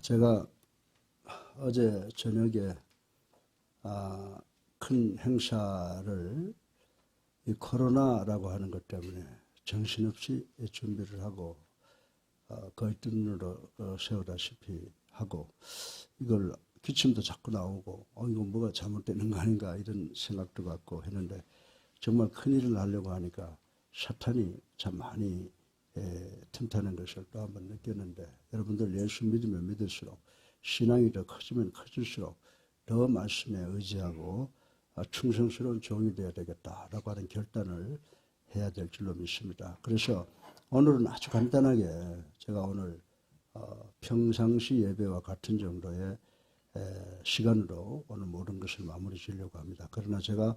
제가 어제 저녁에 큰 행사를 이 코로나라고 하는 것 때문에 정신없이 준비를 하고 거의 뜬 눈으로 세우다시피 하고 이걸 기침도 자꾸 나오고 이거 뭐가 잘못되는 거 아닌가 이런 생각도 갖고 했는데 정말 큰일을 하려고 하니까 사탄이 참 많이 틈타는 것을 또 한번 느꼈는데 여러분들 예수 믿으면 믿을수록 신앙이 더 커지면 커질수록 더 말씀에 의지하고 충성스러운 종이 되어야 되겠다라고 하는 결단을 해야 될 줄로 믿습니다. 그래서 오늘은 아주 간단하게 제가 오늘 평상시 예배와 같은 정도의 시간으로 오늘 모든 것을 마무리 지으려고 합니다. 그러나 제가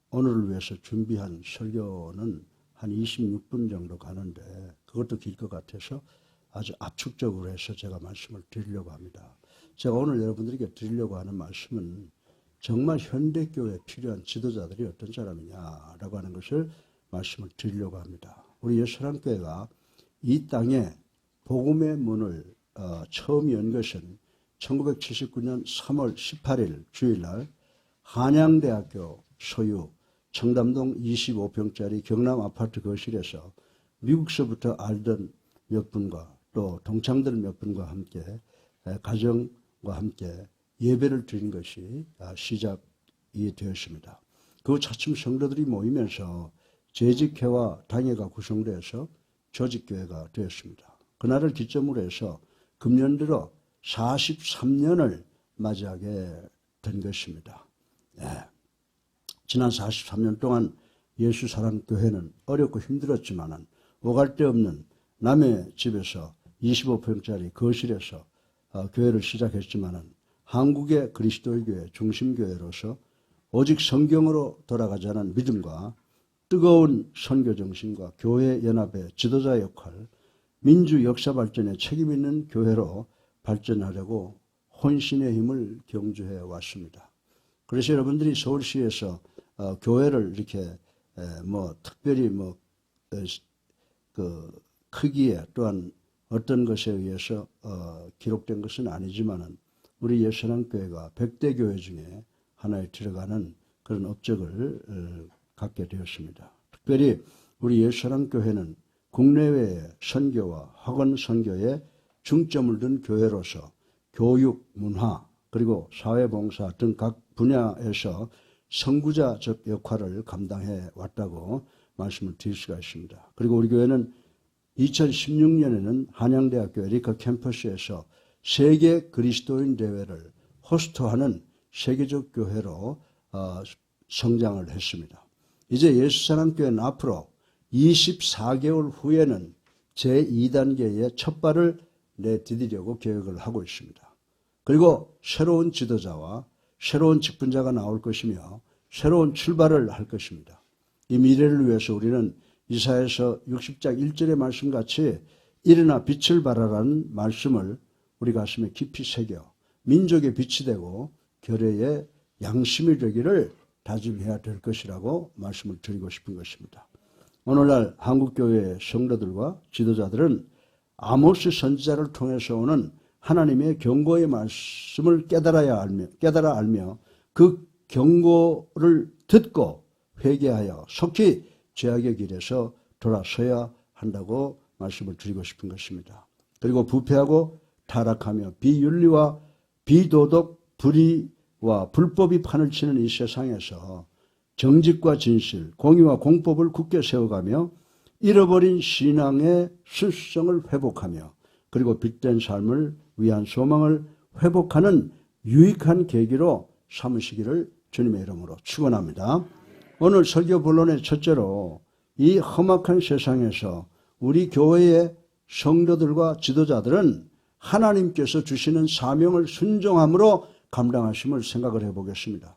오늘을 위해서 준비한 설교는 한 26분 정도 가는데 그것도 길 것 같아서 아주 압축적으로 해서 제가 말씀을 드리려고 합니다. 제가 오늘 여러분들에게 드리려고 하는 말씀은 정말 현대교회에 필요한 지도자들이 어떤 사람이냐라고 하는 것을 말씀을 드리려고 합니다. 우리 예수랑교회가 이 땅에 복음의 문을 처음 연 것은 1979년 3월 18일 주일날 한양대학교 소유 청담동 25평짜리 경남 아파트 거실에서 미국서부터 알던 몇 분과 또 동창들 몇 분과 함께 가정과 함께 예배를 드린 것이 시작이 되었습니다. 그 차츰 성도들이 모이면서 재직회와 당회가 구성되어서 조직교회가 되었습니다. 그날을 기점으로 해서 금년 들어 43년을 맞이하게 된 것입니다. 지난 43년 동안 예수사랑교회는 어렵고 힘들었지만 오갈 데 없는 남의 집에서 25평짜리 거실에서 교회를 시작했지만 한국의 그리스도의 교회 중심교회로서 오직 성경으로 돌아가자는 믿음과 뜨거운 선교 정신과 교회 연합의 지도자 역할, 민주 역사 발전에 책임 있는 교회로 발전하려고 혼신의 힘을 경주해 왔습니다. 그래서 여러분들이 서울시에서 교회를 이렇게 특별히 그 크기에 또한 어떤 것에 의해서 기록된 것은 아니지만은 우리 예수랑교회가 100대 교회 중에 하나에 들어가는 그런 업적을 갖게 되었습니다. 특별히 우리 예수랑교회는 국내외의 선교와 학원 선교에 중점을 둔 교회로서 교육, 문화, 그리고 사회봉사 등 각 분야에서 선구자적 역할을 감당해 왔다고 말씀을 드릴 수가 있습니다. 그리고 우리 교회는 2016년에는 한양대학교 에리카 캠퍼스에서 세계 그리스도인 대회를 호스트하는 세계적 교회로 성장을 했습니다. 이제 예수사랑교회는 앞으로 24개월 후에는 제2단계의 첫 발을 내디디려고 계획을 하고 있습니다. 그리고 새로운 지도자와 새로운 직분자가 나올 것이며 새로운 출발을 할 것입니다. 이 미래를 위해서 우리는 이사야서 60장 1절의 말씀같이 일어나 빛을 발하라는 말씀을 우리 가슴에 깊이 새겨 민족의 빛이 되고 교회의 양심이 되기를 다짐해야 될 것이라고 말씀을 드리고 싶은 것입니다. 오늘날 한국교회의 성도들과 지도자들은 아모스 선지자를 통해서 오는 하나님의 경고의 말씀을 깨달아 알며 그 경고를 듣고 회개하여 속히 죄악의 길에서 돌아서야 한다고 말씀을 드리고 싶은 것입니다. 그리고 부패하고 타락하며 비윤리와 비도덕, 불의와 불법이 판을 치는 이 세상에서 정직과 진실, 공의와 공법을 굳게 세워가며 잃어버린 신앙의 순수성을 회복하며 그리고 빛된 삶을 위한 소망을 회복하는 유익한 계기로 삼으시기를 주님의 이름으로 축원합니다. 오늘 설교 본론의 첫째로 이 험악한 세상에서 우리 교회의 성도들과 지도자들은 하나님께서 주시는 사명을 순종함으로 감당하심을 생각을 해보겠습니다.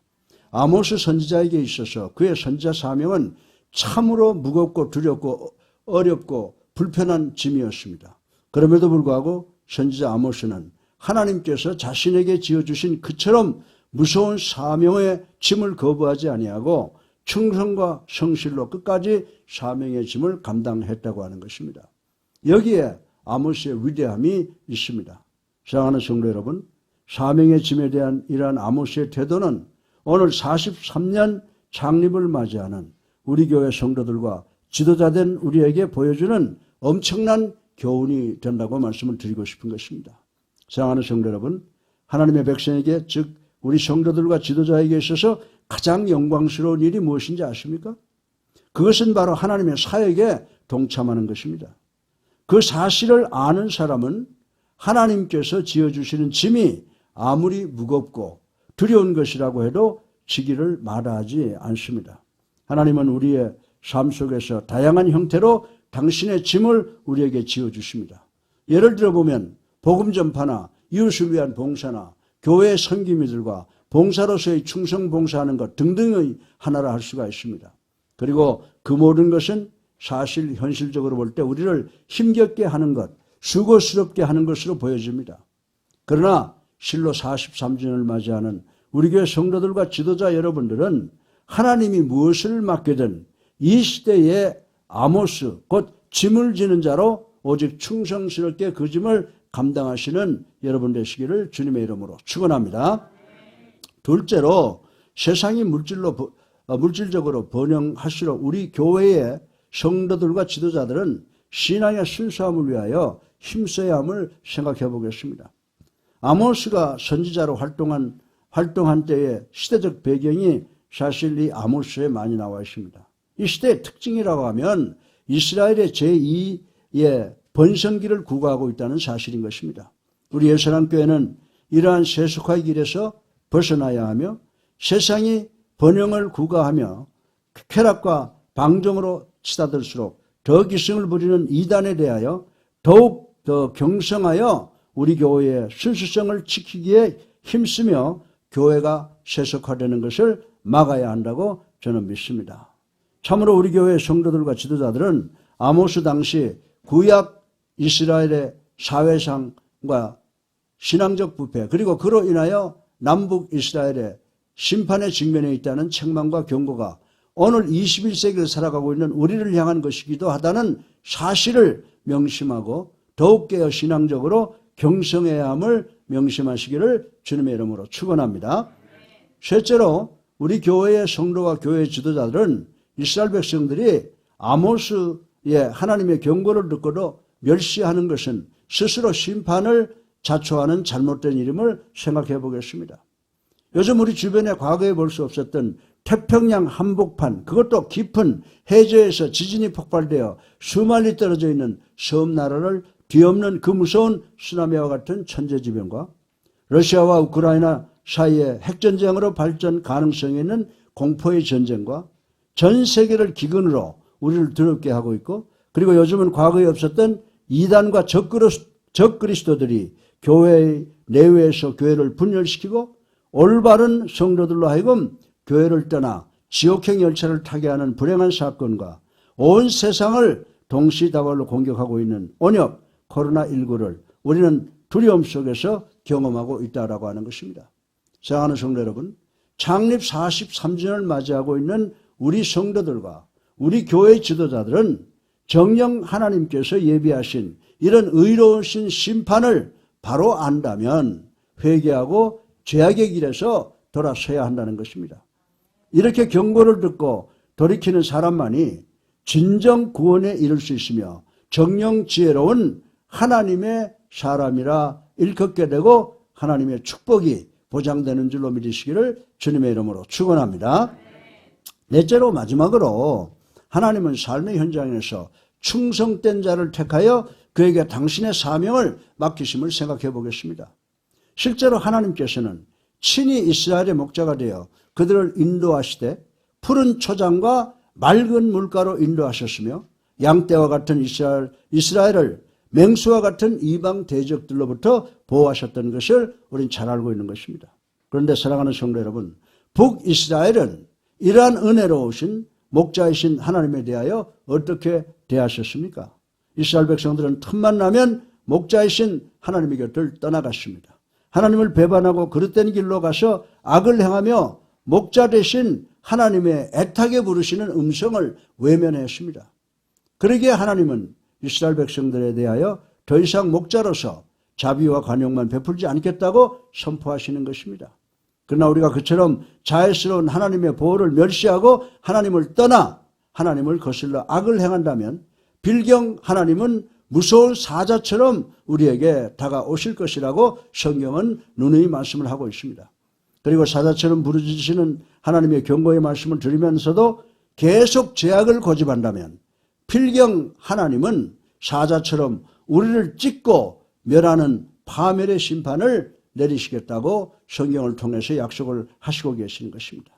아모스 선지자에게 있어서 그의 선지자 사명은 참으로 무겁고 두렵고 어렵고 불편한 짐이었습니다. 그럼에도 불구하고 선지자 아모스는 하나님께서 자신에게 지어주신 그처럼 무서운 사명의 짐을 거부하지 아니하고 충성과 성실로 끝까지 사명의 짐을 감당했다고 하는 것입니다. 여기에 아모스의 위대함이 있습니다. 사랑하는 성도 여러분, 사명의 짐에 대한 이러한 아모스의 태도는 오늘 43년 창립을 맞이하는 우리 교회 성도들과 지도자된 우리에게 보여주는 엄청난 교훈이 된다고 말씀을 드리고 싶은 것입니다. 사랑하는 성도 여러분, 하나님의 백성에게, 즉 우리 성도들과 지도자에게 있어서 가장 영광스러운 일이 무엇인지 아십니까? 그것은 바로 하나님의 사역에 동참하는 것입니다. 그 사실을 아는 사람은 하나님께서 지어주시는 짐이 아무리 무겁고 두려운 것이라고 해도 지기를 마다하지 않습니다. 하나님은 우리의 삶 속에서 다양한 형태로 당신의 짐을 우리에게 지어주십니다. 예를 들어보면 복음 전파나 이웃을 위한 봉사나 교회의 섬김이들과 봉사로서의 충성 봉사하는 것 등등의 하나라 할 수가 있습니다. 그리고 그 모든 것은 사실 현실적으로 볼 때 우리를 힘겹게 하는 것, 수고스럽게 하는 것으로 보여집니다. 그러나 실로 43주년을 맞이하는 우리 교회 성도들과 지도자 여러분들은 하나님이 무엇을 맡기든 이 시대의 아모스, 곧 짐을 지는 자로 오직 충성스럽게 그 짐을 감당하시는 여러분 되시기를 주님의 이름으로 축원합니다. 둘째로, 세상이 물질적으로 번영할수록 우리 교회의 성도들과 지도자들은 신앙의 순수함을 위하여 힘써야 함을 생각해 보겠습니다. 아모스가 선지자로 활동한 때의 시대적 배경이 사실 이 아모스에 많이 나와 있습니다. 이 시대의 특징이라고 하면 이스라엘의 제2의 번성기를 구가하고 있다는 사실인 것입니다. 우리 예수님교회는 이러한 세속화의 길에서 벗어나야 하며 세상이 번영을 구가하며 쾌락과 방종으로 치닫을수록 더 기승을 부리는 이단에 대하여 더욱 더 경성하여 우리 교회의 순수성을 지키기에 힘쓰며 교회가 세속화되는 것을 막아야 한다고 저는 믿습니다. 참으로 우리 교회의 성도들과 지도자들은 아모스 당시 구약 이스라엘의 사회상과 신앙적 부패, 그리고 그로 인하여 남북 이스라엘의 심판에 직면해 있다는 책망과 경고가 오늘 21세기를 살아가고 있는 우리를 향한 것이기도 하다는 사실을 명심하고 더욱 깨어 신앙적으로 경성해야 함을 명심하시기를 주님의 이름으로 축원합니다. 셋째로, 우리 교회의 성도와 교회의 지도자들은 이스라엘 백성들이 아모스의 하나님의 경고를 듣고도 멸시하는 것은 스스로 심판을 자초하는 잘못된 일임을 생각해 보겠습니다. 요즘 우리 주변에 과거에 볼 수 없었던 태평양 한복판, 그것도 깊은 해저에서 지진이 폭발되어 수만리 떨어져 있는 섬나라를 뒤엎는 그 무서운 쓰나미와 같은 천재지변과 러시아와 우크라이나 사이의 핵전쟁으로 발전 가능성이 있는 공포의 전쟁과 전 세계를 기근으로 우리를 더럽게 하고 있고, 그리고 요즘은 과거에 없었던 이단과 적그리스도들이 교회 내외에서 교회를 분열시키고 올바른 성도들로 하여금 교회를 떠나 지옥행 열차를 타게 하는 불행한 사건과 온 세상을 동시다발로 공격하고 있는 온역 코로나19를 우리는 두려움 속에서 경험하고 있다라고 하는 것입니다. 사랑하는 성도 여러분, 창립 43주년을 맞이하고 있는 우리 성도들과 우리 교회 지도자들은 정녕 하나님께서 예비하신 이런 의로우신 심판을 바로 안다면 회개하고 죄악의 길에서 돌아서야 한다는 것입니다. 이렇게 경고를 듣고 돌이키는 사람만이 진정 구원에 이를 수 있으며 정령 지혜로운 하나님의 사람이라 일컫게 되고 하나님의 축복이 보장되는 줄로 믿으시기를 주님의 이름으로 축원합니다. 넷째로, 마지막으로, 하나님은 삶의 현장에서 충성된 자를 택하여 그에게 당신의 사명을 맡기심을 생각해 보겠습니다. 실제로 하나님께서는 친히 이스라엘의 목자가 되어 그들을 인도하시되 푸른 초장과 맑은 물가로 인도하셨으며 양떼와 같은 이스라엘을 맹수와 같은 이방 대적들로부터 보호하셨던 것을 우리는 잘 알고 있는 것입니다. 그런데 사랑하는 성도 여러분, 북이스라엘은 이러한 은혜로우신 목자이신 하나님에 대하여 어떻게 대하셨습니까? 이스라엘 백성들은 틈만 나면 목자이신 하나님의 곁을 떠나갔습니다. 하나님을 배반하고 그릇된 길로 가서 악을 행하며 목자 대신 하나님의 애타게 부르시는 음성을 외면했습니다. 그러기에 하나님은 이스라엘 백성들에 대하여 더 이상 목자로서 자비와 관용만 베풀지 않겠다고 선포하시는 것입니다. 그러나 우리가 그처럼 자애스러운 하나님의 보호를 멸시하고 하나님을 떠나 하나님을 거슬러 악을 행한다면 빌경 하나님은 무서운 사자처럼 우리에게 다가오실 것이라고 성경은 누누이 말씀을 하고 있습니다. 그리고 사자처럼 부르짖으시는 하나님의 경고의 말씀을 들으면서도 계속 죄악을 고집한다면 필경 하나님은 사자처럼 우리를 찢고 멸하는 파멸의 심판을 내리시겠다고 성경을 통해서 약속을 하시고 계시는 것입니다.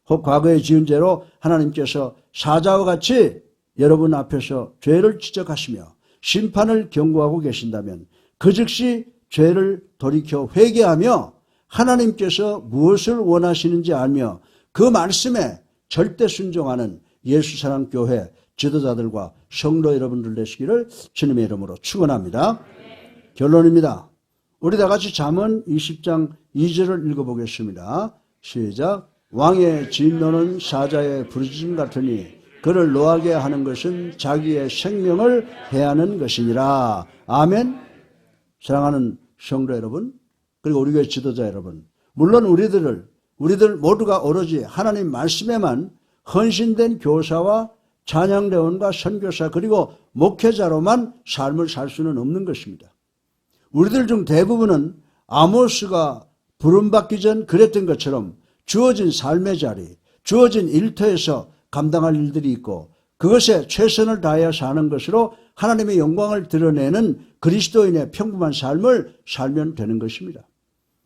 혹 과거에 지은 죄로 하나님께서 사자와 같이 여러분 앞에서 죄를 지적하시며 심판을 경고하고 계신다면 그 즉시 죄를 돌이켜 회개하며 하나님께서 무엇을 원하시는지 알며 그 말씀에 절대 순종하는 예수사랑교회 지도자들과 성도 여러분들 되시기를 주님의 이름으로 축원합니다. 결론입니다. 우리 다 같이 잠언 20장 2절을 읽어보겠습니다. 시작. 왕의 진노는 사자의 부르짖음 같으니 그를 노하게 하는 것은 자기의 생명을 해하는 것이니라. 아멘. 사랑하는 성도 여러분, 그리고 우리 교회 지도자 여러분, 물론 우리들 모두가 오로지 하나님 말씀에만 헌신된 교사와 찬양대원과 선교사 그리고 목회자로만 삶을 살 수는 없는 것입니다. 우리들 중 대부분은 아모스가 부름받기 전 그랬던 것처럼 주어진 삶의 자리, 주어진 일터에서 감당할 일들이 있고 그것에 최선을 다하여 사는 것으로 하나님의 영광을 드러내는 그리스도인의 평범한 삶을 살면 되는 것입니다.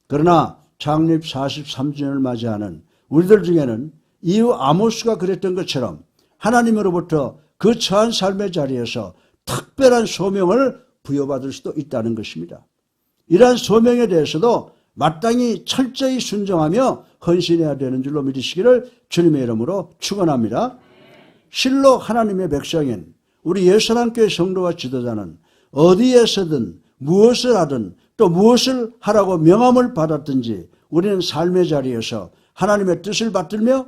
그러나 창립 43주년을 맞이하는 우리들 중에는 이후 아모스가 그랬던 것처럼 하나님으로부터 그 처한 삶의 자리에서 특별한 소명을 부여받을 수도 있다는 것입니다. 이러한 소명에 대해서도 마땅히 철저히 순종하며 헌신해야 되는 줄로 믿으시기를 주님의 이름으로 축원합니다. 실로 하나님의 백성인 우리 예수님교회 성도와 지도자는 어디에서든 무엇을 하든 또 무엇을 하라고 명함을 받았든지 우리는 삶의 자리에서 하나님의 뜻을 받들며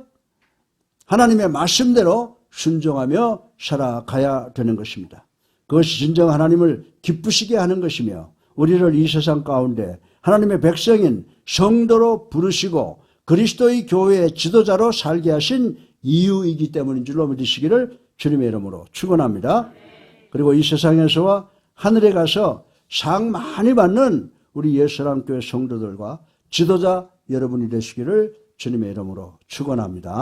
하나님의 말씀대로 순종하며 살아가야 되는 것입니다. 그것이 진정 하나님을 기쁘시게 하는 것이며 우리를 이 세상 가운데 하나님의 백성인 성도로 부르시고 그리스도의 교회의 지도자로 살게 하신 이유이기 때문인 줄로 믿으시기를 주님의 이름으로 축원합니다. 그리고 이 세상에서와 하늘에 가서 상 많이 받는 우리 예수님교회 성도들과 지도자 여러분이 되시기를 주님의 이름으로 축원합니다.